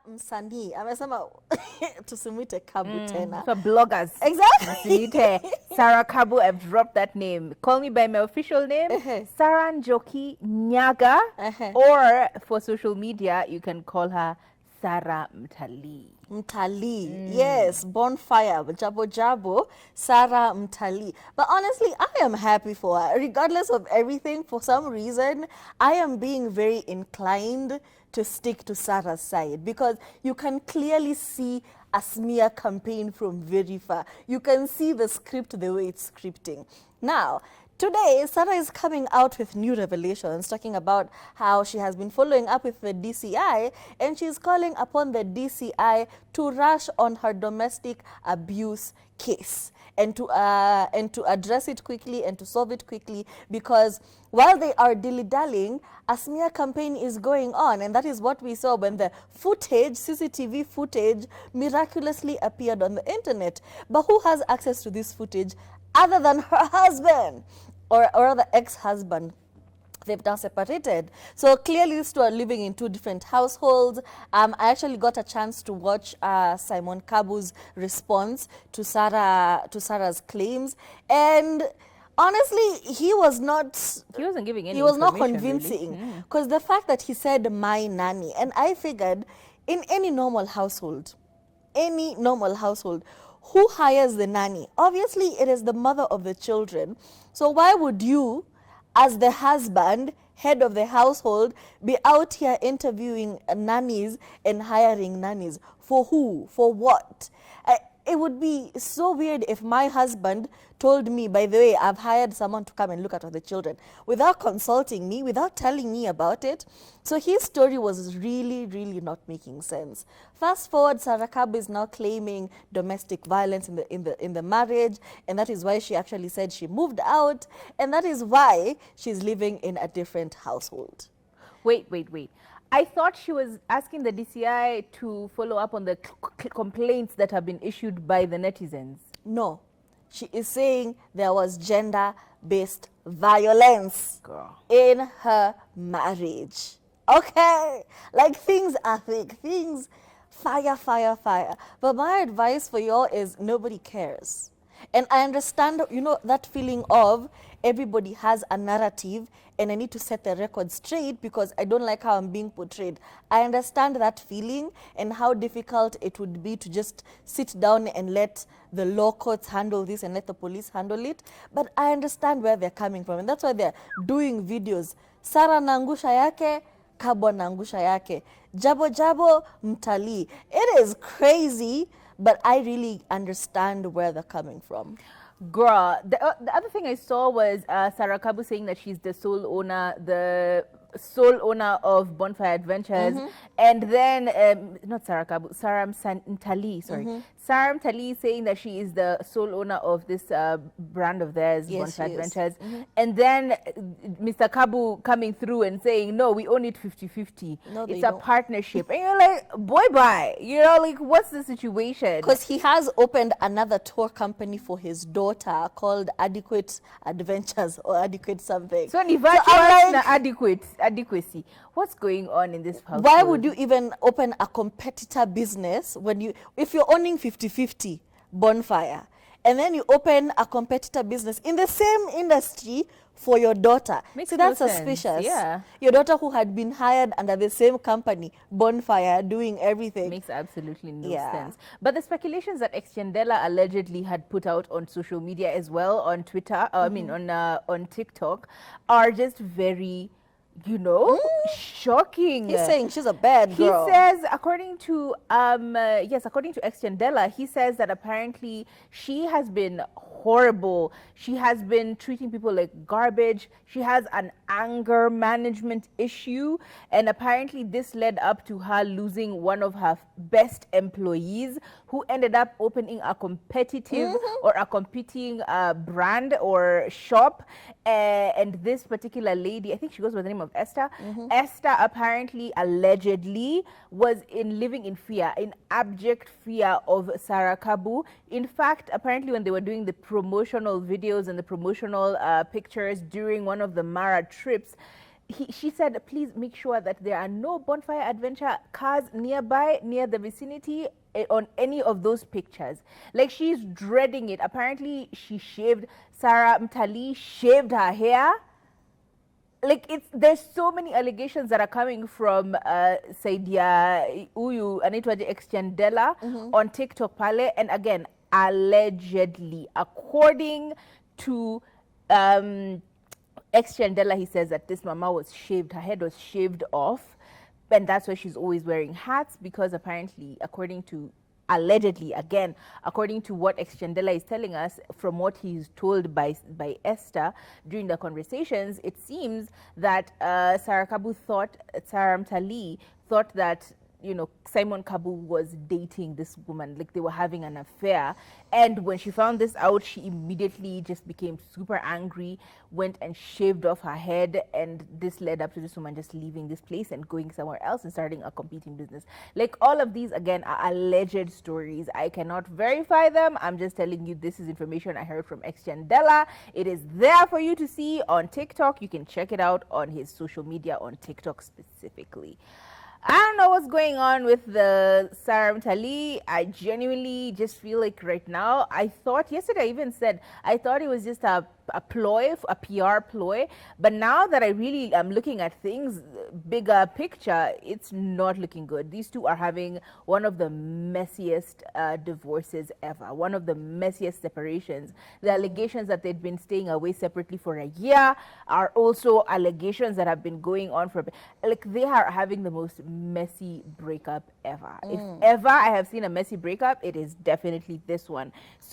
msanii amesema tusimwite Kabu tena. For bloggers. Exactly. Sara Kabu, I've dropped that name. Call me by my official name, Sara Njoki Nyaga, or for social media, you can call her Sara Mtalii. Mtalii, yes, bonfire, jabo jabo, Sara Mtalii. But honestly, I am happy for her. Regardless of everything, for some reason, I am being very inclined to stick to Sara's side because you can clearly see a smear campaign from very far. You can see the script the way it's scripting. Now, today, Sara is coming out with new revelations, talking about how she has been following up with the DCI, and she's calling upon the DCI to rush on her domestic abuse case and to address it quickly and to solve it quickly, because while they are dilly-dallying, a smear campaign is going on, and that is what we saw when the footage, CCTV footage, miraculously appeared on the internet. But who has access to this footage other than her husband? Or the ex-husband? They've now separated. So clearly these two are living in two different households. I actually got a chance to watch Simon Kabu's response to Sara's claims, and honestly, he wasn't giving any. He was not convincing, because the fact that he said my nanny, and I figured in any normal household, who hires the nanny? Obviously, it is the mother of the children. So why would you, as the husband, head of the household, be out here interviewing nannies and hiring nannies? For who? For what? It would be so weird if my husband told me, by the way, I've hired someone to come and look after the children, without consulting me, without telling me about it. So his story was really, really not making sense. Fast forward, Sara Kabu is now claiming domestic violence in the marriage, and that is why she actually said she moved out, and that is why she's living in a different household. Wait. I thought she was asking the DCI to follow up on the complaints that have been issued by the netizens. No, she is saying there was gender-based violence in her marriage. Okay, like things are fake, things fire. But my advice for y'all is nobody cares. And I understand, that feeling of everybody has a narrative and I need to set the record straight because I don't like how I'm being portrayed. I understand that feeling and how difficult it would be to just sit down and let the law courts handle this and let the police handle it. But I understand where they're coming from, and that's why they're doing videos. Sara naangusha yake, Kabu naangusha yake. Jabo Mtalii. It is crazy, but I really understand where they're coming from. Girl, the other thing I saw was Sara Kabu saying that she's the sole owner of Bonfire Adventures, and then not Sara Kabu, Sara Mtalii, sorry. Sara Mtalii saying that she is the sole owner of this brand of theirs, Bonfire Adventures, and then Mr. Kabu coming through and saying, no, we own it 50-50. No, it's a partnership. And you're like, boy, bye. Like, what's the situation? Because he has opened another tour company for his daughter called Adequate Adventures or Adequate something. So, adequacy. What's going on in this house? Why would you even open a competitor business if you're owning 50-50 Bonfire, and then you open a competitor business in the same industry for your daughter? Makes that's no suspicious. Sense. Yeah. Your daughter who had been hired under the same company, Bonfire, doing everything. Makes absolutely no sense. But the speculations that Extendela allegedly had put out on social media as well, on Twitter, on TikTok, are just very, shocking. He's saying she's a bad girl. He says, according to Extendela, he says that apparently she has been horrible. She has been treating people like garbage. She has an anger management issue, and apparently this led up to her losing one of her best employees, who ended up opening a competitive or a competing brand or shop. And this particular lady, I think she goes by the name of Esther. Esther apparently, allegedly, was living in fear, in abject fear of Sara Kabu. In fact, apparently when they were doing the promotional videos and the promotional pictures during one of the Mara trips, she said, please make sure that there are no bonfire adventure cars nearby, near the vicinity, on any of those pictures. Like, she's dreading it. Apparently, Sara Mtali shaved her hair. Like, there's so many allegations that are coming from Saidia Uyu Anitwaje Exchandela on TikTok pale, and again, allegedly, according to Exchandela, he says that this mama was shaved, her head was shaved off, and that's why she's always wearing hats, because apparently, allegedly, again, according to what Exchandela is telling us, from what he's told by Esther during the conversations, it seems that Sara Mtali thought that, you know, Simon Kabu was dating this woman, like they were having an affair. And when she found this out, she immediately just became super angry, went and shaved off her head, and this led up to this woman just leaving this place and going somewhere else and starting a competing business. Like, all of these, again, are alleged stories. I cannot verify them. I'm just telling you, this is information I heard from Exchandela. It is there for you to see on TikTok. You can check it out on his social media on TikTok specifically. I don't know what's going on with the Sara Mtali. I genuinely just feel like right now, yesterday I even said, I thought it was just a ploy, a PR ploy. But now that I really am looking at things, bigger picture, it's not looking good. These two are having one of the messiest divorces ever, one of the messiest separations. The allegations that they'd been staying away separately for a year are also allegations that have been going on for, like, they are having the most messy breakup ever. If ever I have seen a messy breakup, it is definitely this one.